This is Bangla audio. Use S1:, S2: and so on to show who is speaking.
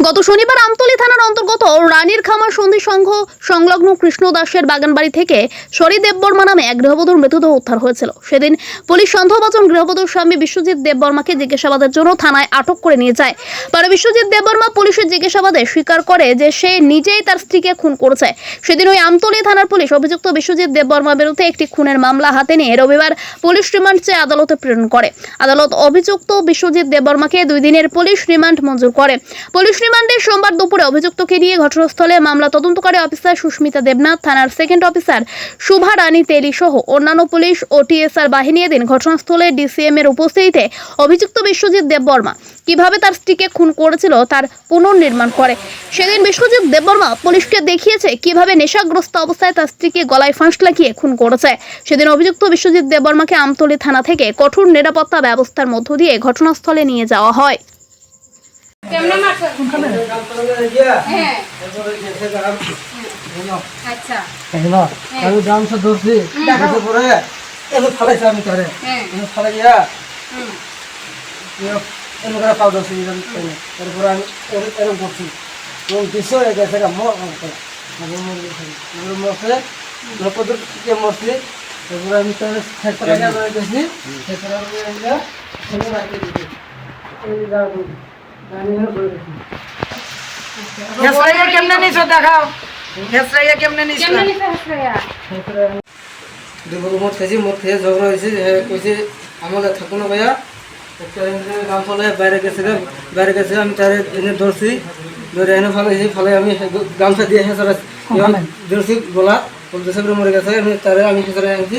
S1: গত শনিবার আমতলী থানার অন্তর্গত রানীর খামার সন্ধি সংঘ সংলগ্ন কৃষ্ণ দাসের বাগানবাড়ি থেকে শরী দেববর্মা নামে এক গৃহবধূর মৃতদেহ উদ্ধার হয়েছিল। সেদিন পুলিশ সন্দেহভাজন গৃহবধূর স্বামী বিশ্বজিৎ দেববর্মাকে জিজ্ঞাসাবাদের জন্য থানায় আটক করে নিয়ে যায়। পরে বিশ্বজিৎ দেববর্মা পুলিশের জিজ্ঞাসাবাদে স্বীকার করে যে সে নিজেই তার স্ত্রীকে খুন করেছে। সেদিন ওই আমতলী থানার পুলিশ অভিযুক্ত বিশ্বজিৎ দেববর্মার বিরুদ্ধে একটি খুনের মামলা হাতে নিয়ে রবিবার পুলিশ রিমান্ড চেয়ে আদালতে প্রেরণ করে। আদালত অভিযুক্ত বিশ্বজিৎ দেববর্মাকে 2 দিনের পুলিশ রিমান্ড মঞ্জুর করে। পুলিশ রিমান্ডে সোমবার দুপুরে অভিযুক্তকে নিয়ে ঘটনাস্থলে মামলা তদন্তকারী অফিসার সুস্মিতা দেবনাথ, থানার সেকেন্ড অফিসার শুভা রানী তেলি সহ অন্যান্য পুলিশ ও টিএসআর বাহিনী এদিন ঘটনাস্থলে ডিসিএম এর উপস্থিতিতে অভিযুক্ত বিশ্বজিৎ দেববর্মা কিভাবে তার স্ত্রীকে খুন করেছিল তার পুনর্নির্মাণ করে। সেদিন বিশ্বজিৎ দেববর্মা পুলিশকে দেখিয়েছে কিভাবে নেশাগ্রস্ত অবস্থায় তার স্ত্রীকে গলায় ফাঁস লাগিয়ে খুন করেছে। সেদিন অভিযুক্ত বিশ্বজিৎ দেববর্মাকে আমতলী থানা থেকে কঠোর নিরাপত্তা ব্যবস্থার মধ্য দিয়ে ঘটনাস্থলে নিয়ে যাওয়া হয়।
S2: কেমনে মারছ? হ্যাঁ আচ্ছা
S3: না আমি গামছা ধরছি দেখো পরে এলো ফলাইছে আমি তারে আমি ফলাইয়া এলো করে পাউ ধরছি তারপরে আমি এরকম করছি এবং দিশো গেছে মরছে লোকদের কে মরছে তারপরে আমি তার খেতরা গেছি খেতরা
S4: হেসরাইয়া কেমনে নিছো দেখাও হেসরাইয়া কেমনে নিছো
S2: কেমনে নিছে হাসরাইয়া?
S3: দুপুর মদ খেয়েছি, মদ খেয়ে ঝগড়া হয়েছে, কইছে আমাদের থাকো না ভাইয়া একটা গাম ফলে বাইরে গেছে আমি তারে এনে ধরছি, ধরে এনে ফলে আমি গামছা দিয়ে হেসরা ধরছি গোলা বলতে মরে গেছে আমি তারে আমি হেসরা আনছি।